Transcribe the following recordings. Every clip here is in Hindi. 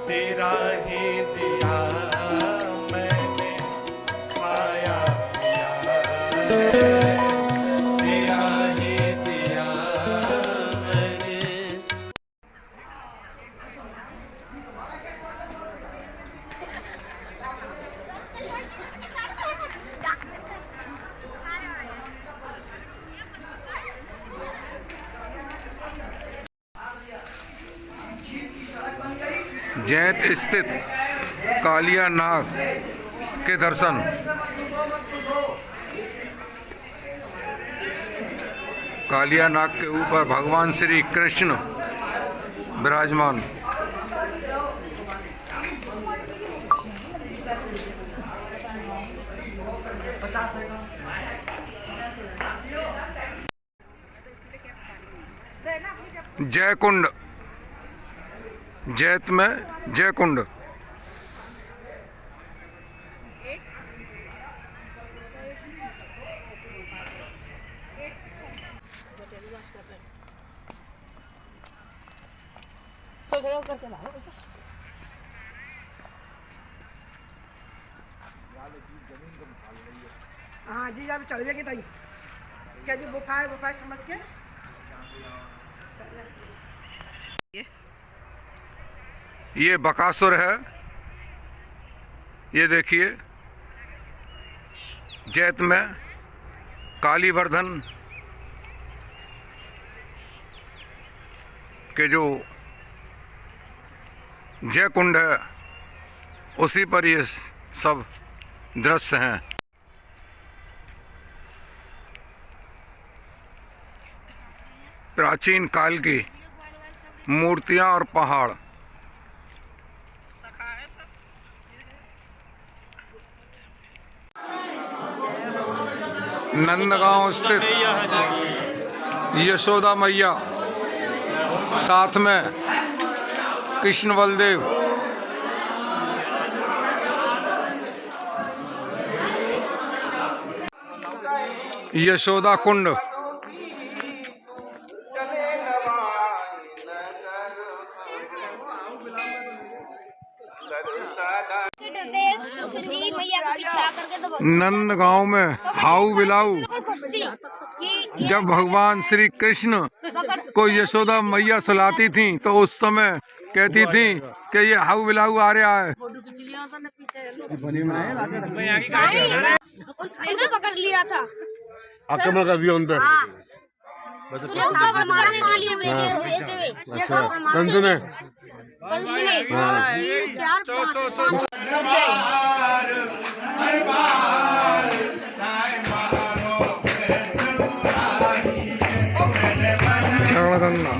तेरा ही दिया मैंने खाया पिया, तेरा ही दिया मैंने। जैत स्थित कालिया नाग के दर्शन। कालिया नाग के ऊपर भगवान श्री कृष्ण विराजमान। जयकुंड, जैत में जयकुंड। हाँ जी, आप चल जाएगी ताई, क्या जी बुफाए समझ के। ये बकासुर है, ये देखिए। जैत में कालीवर्धन के जो जयकुंड है उसी पर ये सब दृश्य हैं। प्राचीन काल की मूर्तियां और पहाड़। नंदगांव स्थित यशोदा मैया, साथ में कृष्ण बलदेव। यशोदा कुंड। नंदगांव में हाउ बिलाऊ। जब भगवान श्री कृष्ण को यशोदा मैया सुलाती थी तो उस समय कहती थी कि ये हाउ बिलाऊ आ रहा है। पकड़ लिया था, आक्रमण कर दिया उन पे। कंस ने चरणगंगा।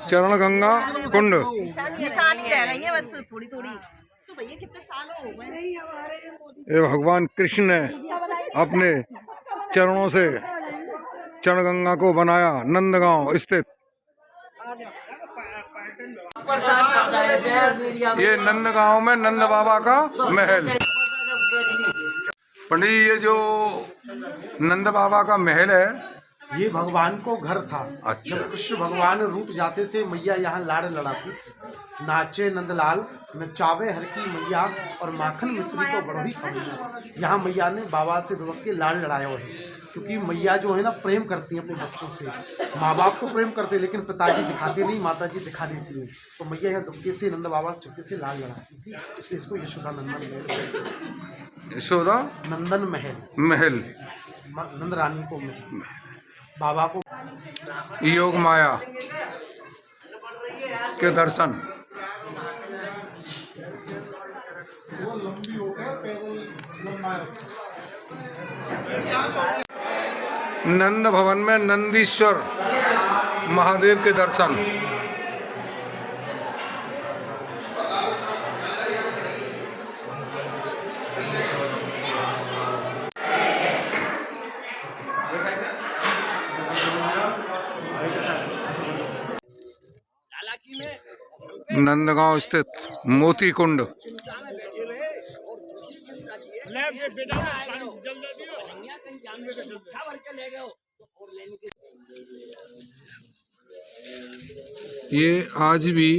चरणगंगा कुंड। निशानी रह गई है बस थोड़ी थोड़ी। तो भैया कितने साल हो गए। ये भगवान कृष्ण ने अपने चरणों से चरणगंगा को बनाया। नंदगांव स्थित ये नंदगांव में नंद बाबा का महल। पंडित जी, ये जो नंद बाबा का महल है ये भगवान को घर था। अच्छा। जब कृष्ण भगवान रूप जाते थे मैया यहाँ लाड़ लड़ाती थी। नाचे नंदलाल नचावे हर की मैया और माखन मिश्री को बड़ो ही कमी। यहाँ मैया ने बाबा से दुबक के लाड़ लड़ाया हुआ है, क्योंकि मैया जो है ना प्रेम करती है अपने बच्चों से। माँ बाप तो प्रेम करते लेकिन पिताजी दिखाते नहीं, माता जी दिखा देती हैं। तो मैया यहाँ दुबके से नंद बाबा से चुपके से लाड़ लड़ाती थी, इसलिए इसको यशोदा नंदन महल। यशोदा नंदन महल, महल। नंद रानी को बाबा को। योग माया के दर्शन। नंद भवन में नंदीश्वर महादेव के दर्शन। नंदगांव स्थित मोती कुंड। ये आज भी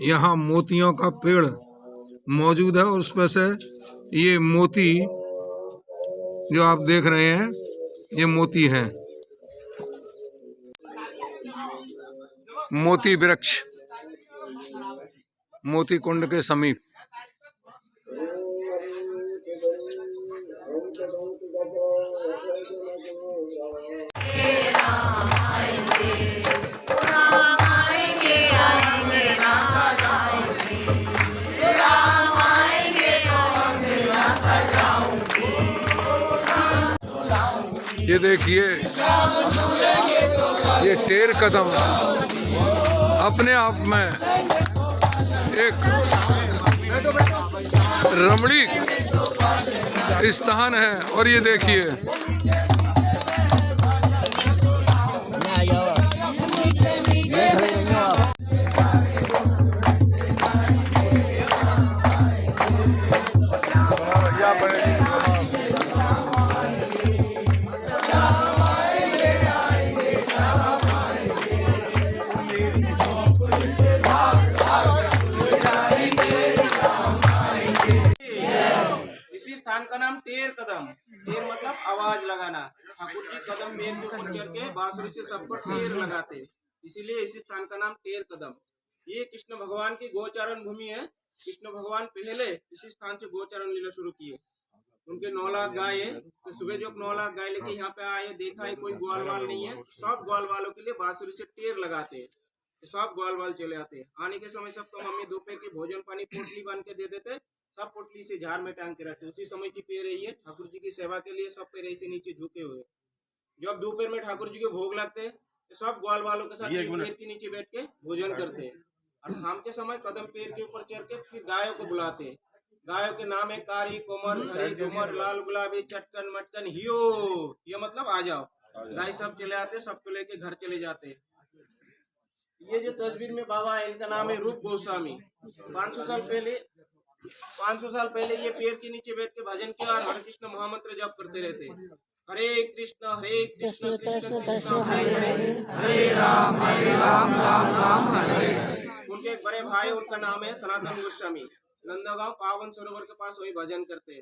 यहाँ मोतियों का पेड़ मौजूद है और उसमें से ये मोती जो आप देख रहे हैं ये मोती हैं। मोती वृक्ष मोती कुंड के समीप। ये देखिए ये टेर कदम अपने आप में एक रमणीक स्थान है और ये देखिए इसी स्थान का नाम टेर कदम। टेर मतलब आवाज लगाना। ठाकुर जी कदम बेल के ऊपर चढ़ के बांसुरी से सबको टेर लगाते, इसीलिए इसी स्थान का नाम टेर कदम। ये कृष्ण भगवान की गोचारण भूमि है। कृष्ण भगवान पहले इसी स्थान से गोचारण लीला शुरू किए। उनके 9 लाख गाय है, तो सुबह जो 9 लाख गाय लेके यहाँ पे आए, देखा है कोई ग्वाल वाल नहीं है, सब ग्वाल वालों के लिए बांसुरी से टेर लगाते हैं, सब ग्वाल वाल चले आते हैं। आने के समय सबको मम्मी दोपहर के भोजन पानी पोटली बांध के दे देते, सब पोटली से झाड़ में टांग के रखते। उसी समय की पैर रही है ठाकुर जी की सेवा के लिए, सब पैर ऐसे नीचे झुके हुए। जब दोपहर में ठाकुर जी के भोग लगते तो सब ग्वाल वालों के साथ पेड़ के नीचे बैठ के भोजन करते। और शाम के समय कदम पेड़ के ऊपर चढ़ के फिर गायों को बुलाते। गायों के नाम है कारी, कोमल, हरी, घुमर, लाल, गुलाबी, चटकन, मटकन, हियो, ये मतलब आ जाओ। गाय सब चले आते, सबको लेके घर चले जाते। ये जो तस्वीर में बाबा है इनका नाम है रूप गोस्वामी। 500 साल पहले ये पेड़ के नीचे बैठ के भजन किया और हरे कृष्ण महामंत्र जप करते रहते। हरे कृष्ण कृष्ण कृष्ण हरे हरे, हरे राम राम राम हरे। उनके एक बड़े भाई उनका नाम है सनातन गोस्वामी, नंदगांव पावन सरोवर के पास वही भजन करते।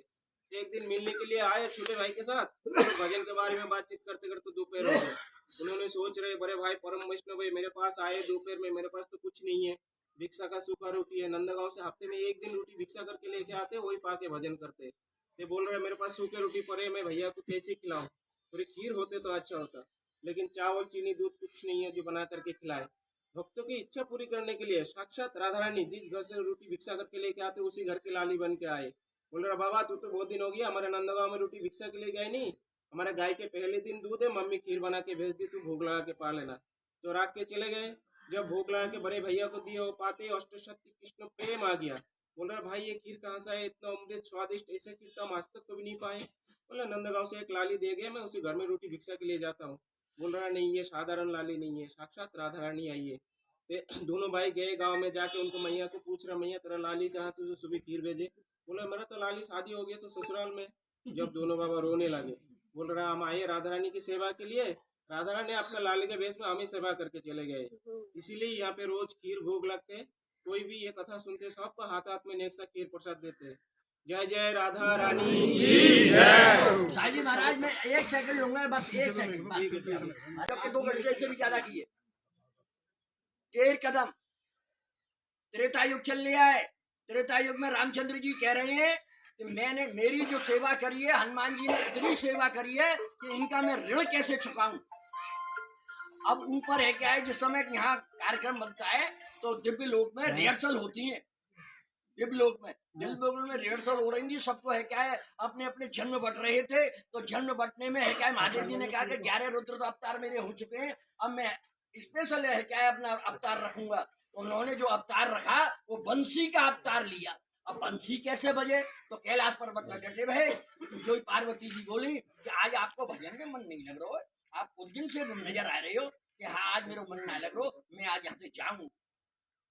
एक दिन मिलने के लिए आए छोटे भाई के साथ, तो भजन के बारे में बातचीत करते करते दोपहर हो गए। उन्होंने सोच रहे बड़े भाई परम वैष्णव भाई मेरे पास आए दोपहर में, मेरे पास तो कुछ नहीं है, भिक्षा का सूखा रोटी है। नंदगांव से हफ्ते में एक दिन रोटी भिक्षा करके लेके आते, वही पाके भजन करते। ये बोल रहे मेरे पास सूखे रोटी पड़े, मैं भैया को कैसे खिलाऊं, थोड़ी खीर होते तो अच्छा होता, लेकिन चावल चीनी दूध कुछ नहीं है जो बना करके खिलाए। भक्तों की इच्छा पूरी करने के लिए साक्षात राधा रानी जिस घर से रोटी भिक्षा करके लेके आते उसी घर की लाली बन के आए। बोल रहा बाबा तू तो बहुत दिन हो गया हमारे नंदगांव में रोटी भिक्षा के लिए गए नहीं, हमारे गाय के पहले दिन दूध है, मम्मी खीर बना के भेज दी, तू भोग लगा के पा लेना। तो रात के चले गए। जब भोग लगा के बड़े भैया को दिए, वो पाते अष्टशक्ति कृष्ण प्रेम आ गया। बोल रहा भाई ये खीर कहाँ से है, इतना अमृत स्वादिष्ट, ऐसे खीर तो हम आज तक कभी नहीं पाए। बोला नंदगांव से एक लाली दे गए, मैं उसी घर में रोटी भिक्षा के लिए जाता हूँ। बोल रहा नहीं ये साधारण लाली नहीं है, साक्षात राधा रानी आई है। दोनों भाई गए गांव में, जाके उनको मैया को पूछ रहा मैया तेरा लाली कहाँ तुझे सुबह खीर भेजे। बोला मेरा तो लाली शादी हो गया तो ससुराल में। जब दोनों बाबा रोने लगे, बोल रहा हम आए राधा रानी की सेवा के लिए, राधा रानी अपने लाली के भेष में हमें सेवा करके चले गए, इसीलिए यहाँ पे रोज खीर भोग लगते। कोई भी ये कथा सुनते सबको हाथ हाथ में नेक सा खीर प्रसाद देते। जय जय राधा रानी की जय। साजी महाराज मैं 1 सेकंड लूंगा, बस 1 सेकंड, जबकि 2 घंटे से भी ज्यादा किए। टेर कदम त्रेता युग चल लिया है। त्रेता युग में रामचंद्र जी कह रहे हैं कि मैंने मेरी जो सेवा करी है, हनुमान जी ने इतनी सेवा करी है कि इनका मैं ऋण कैसे चुकाऊं। अब ऊपर है क्या है, जिस समय यहाँ कार्यक्रम बनता है तो दिव्य लोक में रिहर्सल होती है। दिव्य लोक में रिहर्सल हो रही थी, सबको है क्या है अपने अपने जन्म बट रहे थे। तो जन्म बटने में है क्या है, महादेव जी ने कहा कि 11 रुद्र तो अवतार मेरे हो चुके हैं, अब मैं स्पेशल है क्या है अपना अवतार रखूंगा। तो उन्होंने जो अवतार रखा वो बंसी का अवतार लिया। अब बंसी कैसे बजे, तो कैलाश पर्वत में डटे रहे। जो पार्वती जी बोली कि आज आपको भजन में मन नहीं लग रहा है, आप उस दिन से नजर आ रहे हो कि हाँ आज मेरा मन ना लग रहा, मैं आज यहाँ से जाऊं।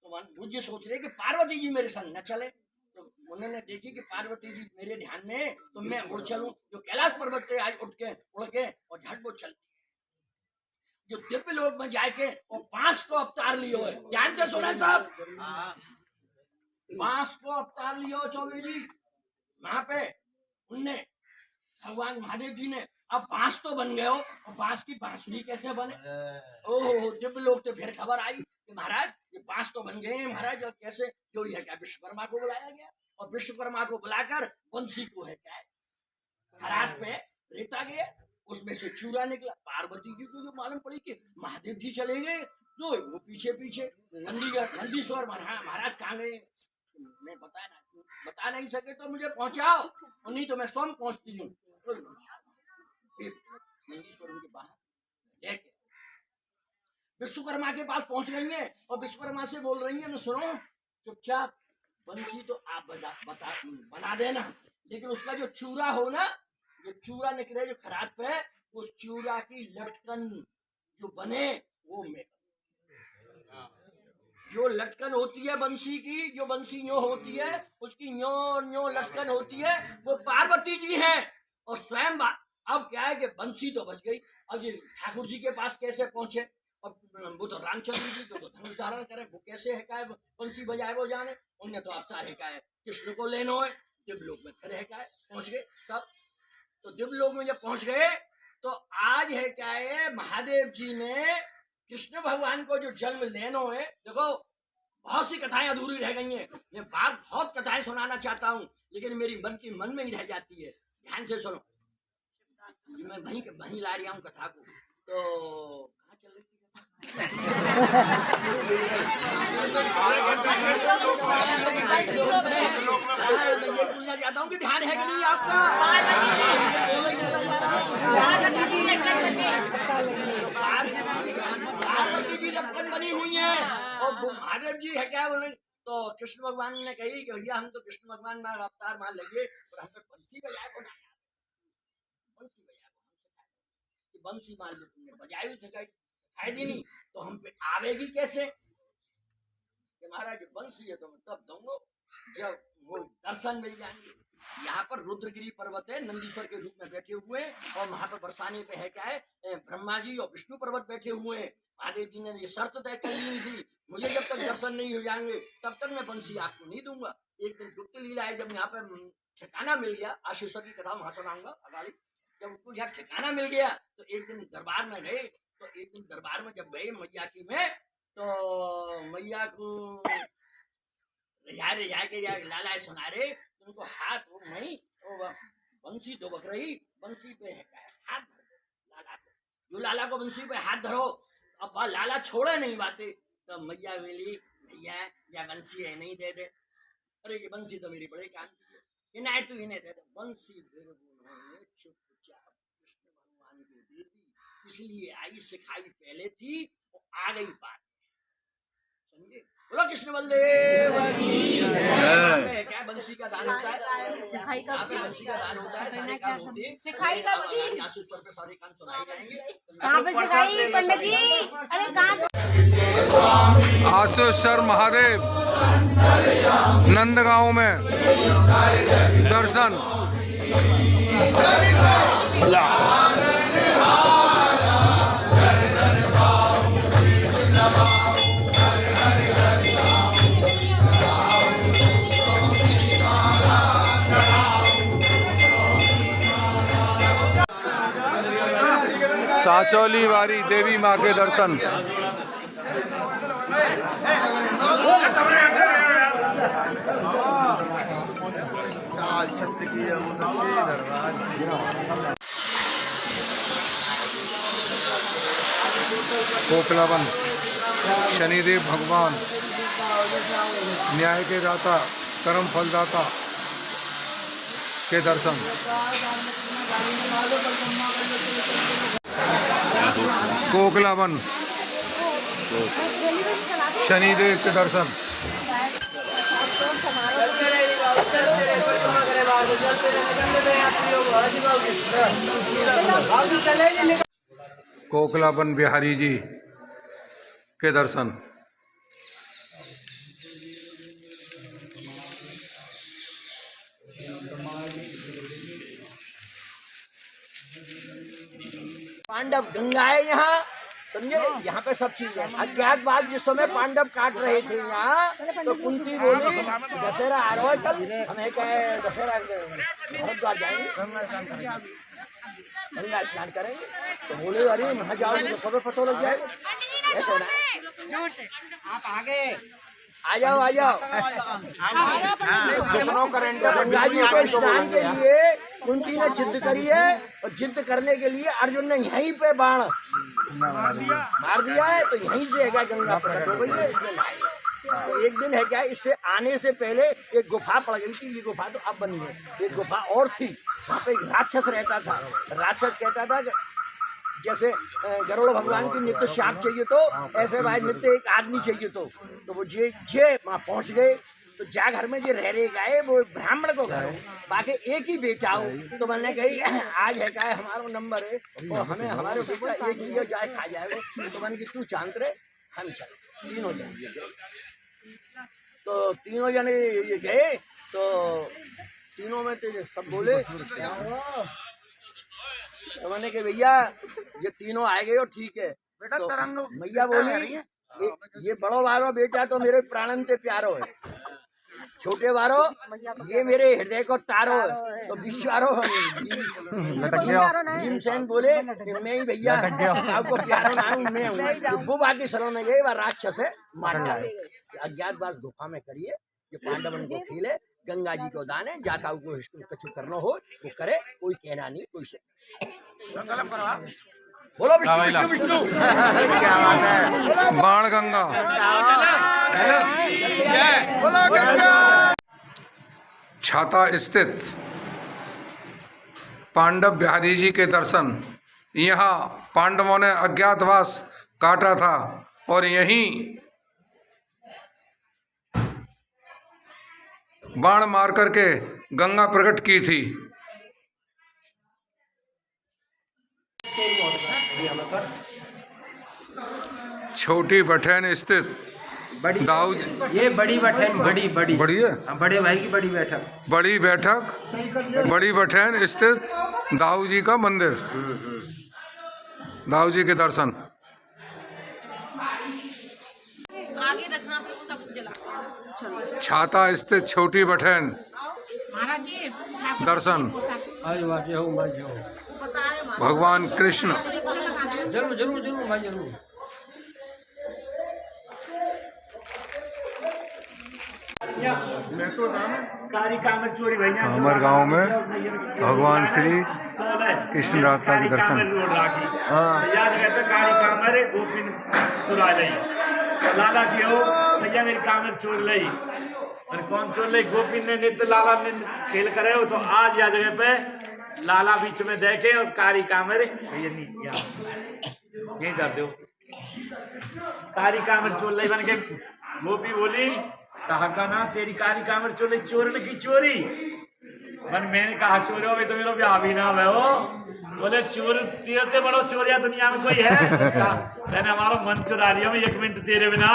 तो मुझे सोच रहे कि पार्वती जी मेरे संग न चले। तो उन्होंने देखी कि पार्वती जी मेरे ध्यान में, तो मैं उड़ चलूं, जो कैलाश पर्वत से आज उठ के उड़ के और झट वो चलती है। जो दिव्य लोक में जाके और बांस को अवतार लियो है, ध्यान से सुना साहब, बांस को अवतार लियो चौबे जी। वहां पे उनने भगवान महादेव जी ने, अब बांस तो बन गए हो, और बांस की बांसुरी कैसे बने? ओहो, दिव्य लोग तो फिर खबर आई कि महाराज ये बांस तो बन गए हैं महाराज, और कैसे? जो है क्या विश्वकर्मा को बुलाया गया, और विश्वकर्मा को बुलाकर बंसी को है क्या खराट पे रेता गया, उसमें से चूरा निकला। पार्वती जी को जो मालूम पड़ी कि महादेव जी चले गए, तो वो पीछे पीछे नंदीश्वर महाराज कहाँ गए? मैं बता नहीं सके तो मुझे पहुंचाओ, और नहीं तो मैं स्वयं पहुंचती हूँ। नंदीश्वर उनके बाहर विश्वकर्मा के पास पहुंच गई है, और विश्वकर्मा से बोल रही है, न सुनो चुपचाप, बंसी तो आप बना देना, लेकिन उसका जो चूरा हो ना, जो चूरा निकले जो खराट पे, उस चूरा की लटकन जो बने वो मैं, जो लटकन होती है बंसी की, जो बंसी न्यो होती है, उसकी न्यो लटकन होती है, वो पार्वती जी हैं। और स्वयं अब क्या है कि बंसी तो बच गई, अब ये ठाकुर जी के पास कैसे पहुंचे? और वो तो रामचंद्र जी तो धनुष धारण करे, वो कैसे है क्या बंसी बजाए वो जाने। उन्हें तो अवतार है क्या है, कृष्ण को लेनो है, दिव्यलोक में फिर है क्या है, पहुंच गए सब। तो दिव्यलोक में जब पहुंच गए, तो आज है क्या है, महादेव जी ने कृष्ण भगवान को जो जन्म लेनो है, देखो बहुत सी कथाएं अधूरी रह गई हैं। मैं बहुत कथाएं सुनाना चाहता हूँ, लेकिन मेरी मन में ही रह जाती है। ध्यान से सुनो, मैं वहीं ला रहा हूँ कथा को। तो कहाँ चल रही थी? मैं ये पूछना चाहता हूँ कि ध्यान है कि नहीं आपका? पार्वती जी लटकन बनी हुई है, और महादेव जी है क्या बोले? तो कृष्ण भगवान ने कही कि भैया हम तो कृष्ण भगवान में अवतार मान लगे, और हम तो बंसी बजाए को ना, बंसी बजाए को बंसी मान लो तुमने बजाई सिखाई दी नहीं, तो हम पे आवेगी कैसे? कि महाराज बंसी है तो मैं तब दूंगा जब वो दर्शन मिल जाएंगे। यहाँ पर रुद्रगिरी पर्वत है, नंदीश्वर के रूप में बैठे हुए हैं, और वहां पर बरसाने पे है क्या है, ब्रह्मा जी और विष्णु पर्वत बैठे हुए हैं। महादेव जी ने ये शर्त तय कर ली थी, मुझे जब तक दर्शन नहीं हो जाएंगे तब तक मैं बंसी आपको नहीं दूंगा। एक दिन गुप्त लीला है, जब यहाँ पे ठिकाना मिल गया, आशीर्षद की कथा वहां सुनाऊंगा अगाड़ी। जब उनको यहाँ ठिकाना मिल गया, तो एक दिन दरबार में गए, तो एक दिन दरबार में जब गए मैया की में, तो मैया को रिझा के लाला सुना रहे, उनको हाथ वो नहीं, बंसी तो बक रही, बंसी पे है हाथ धरो लाला को, जो लाला को बंसी पे हाथ धरो। अब लाला छोड़े नहीं बातें, तो मैया बोली भैया या बंसी है नहीं दे दे। अरे ये बंसी तो मेरी बड़े काम की है, ये नहीं तू इन्हें दे दे। बंसी फिर उन्होंने चुपचाप कृष्ण भगवान को दे दी, इसलिए आई सिखाई पहले थी, वो आ गई बात। समझे? बोलो कृष्ण बलदेव की। क्या बंसी का दान होता है? सिखाई का बंसी का दान होता है, सारे काम होते हैं। सिखाई का स्वर पे सारे काम सुनाए जाएंगे। कहाँ पे सिखाई पंडित जी? अरे कहाँ से? आशेश्वर महादेव नंदगांव में दर्शन। साचौली वाली देवी माँ के दर्शन। कोकलावन शनिदेव भगवान न्याय के दाता, कर्म फलदाता के दर्शन। कोकलावन शनिदेव के दर्शन। कोकलावन बिहारी जी के दर्शन। पांडव गंगा है यहाँ, समझे, यहाँ पे सब चीज है। अज्ञातवास जिस समय पांडव काट रहे थे यहाँ, तो कुंती बोली दशहरा आ रहा है कल, हमें कहे दशहरा हरिद्वार जाएंगे, गंगा स्नान करेंगे। तो बोले अरे वहाँ जाओ तो सब पता लग जाएगा, ऐसा ना। आप आगे आ जाओ आ जाओ। गंगा जी के स्नान के लिए कुंती ने जिद करी है, और जिद करने के लिए अर्जुन ने यहीं पे बाण मार दिया है, तो यहीं से है क्या गंगा प्रकट हो गई है। तो एक दिन है क्या, इससे आने से पहले एक गुफा पड़ गई थी, ये गुफा तो अब बनी है, एक गुफा और थी, वहाँ पे एक राक्षस रहता था। राक्षस कहता था कि जैसे गरुड़ भगवान की नित्य शाप चाहिए तो ऐसे भाई नित्य एक आदमी चाहिए, तो वो जे वहाँ पहुँच गए। तो जा घर में जो रह गए वो ब्राह्मण को घर बाकी एक ही बेटा हो, तो मैंने कही आज है क्या हमारा नंबर है और हमें हमारे बेटा एक लिया जाए खा जाए, तो मैंने की तू चांद रहे हम चल तीनों जन। तो तीनों जने ये गए, तो तीनों में तो सब बोले, तो मैंने कहा भैया ये तीनों आए गए हो ठीक है। तो भैया बोली ये बड़ो वारो बेटा तो मेरे प्राणन से प्यारो है, छोटे वारो ये मेरे हृदय को तारो है, तो बीच वारो भीमसेन बोले मैं ही भैया आपको प्यारो ना हूँ मैं हूँ। वो बाकी सरों में गए, वह राक्षस है मार डाले। अज्ञातवास गुफा में करिए, ये पांडवन को खिले, गंगा जी को दाने, जाता को कुछ करना हो वो करे, कोई कहना नहीं कोई से। बोलो विष्णु विष्णु विष्णु। क्या बात है, बाण गंगा, बोलो गंगा। छाता स्थित पांडव बिहारी जी के दर्शन। यहाँ पांडवों ने अज्ञातवास काटा था और यहीं बाण मार करके गंगा प्रकट की थी। छोटी बठैन स्थित दाऊद, ये बड़ी बैठक, बड़ी बड़ी है, बड़े भाई की बड़ी बैठक, बड़ी बैठक, बड़ी बठैन स्थित दाऊ जी का मंदिर, दाऊ जी के दर्शन। छाता स्थित छोटी बठैन दर्शन। भगवान कृष्ण जरूर जरूर जरूर भाई जरूर। हमारे गांव में भगवान श्री कृष्ण राधा के दर्शन। लाला की हो भैया मेरी कामर चोर लई, और कौन चोर लई? गोपिन ने नित्य लाला ने खेल करे हो, तो आज या जगह पे लाला बीच में देखे और कारी कामर भैया नहीं कर दो, कारी कामर चोर लई बन के गोपी बोली कहा का ना तेरी कारी कामर चोर लई, चोरन की चोरी मन। मैंने कहा चोर हो तो मेरा ब्याह भी ना हो। बोले चोर तेरे बड़ो चोरिया दुनिया में कोई है? मैंने हमारा मन चुरा लिया, मैं 1 मिनट तेरे बिना।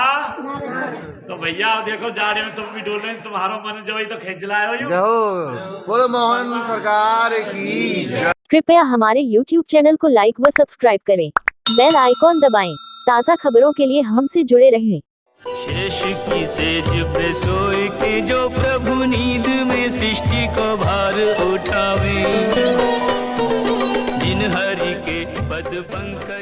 तो भैया देखो जा रहे हो तुम भी डोल रहे, तुम्हारा मन जो तो खींच लाए हो। बोलो मोहन सरकार की। कृपया हमारे YouTube चैनल को लाइक व सब्सक्राइब करें, बेल आइकॉन दबाएं, ताज़ा खबरों के लिए हमसे जुड़े रहें। शेष की सेज पे सोए के जो प्रभु नींद में सृष्टि को भार उठावे, जिन हरि के पद पंकज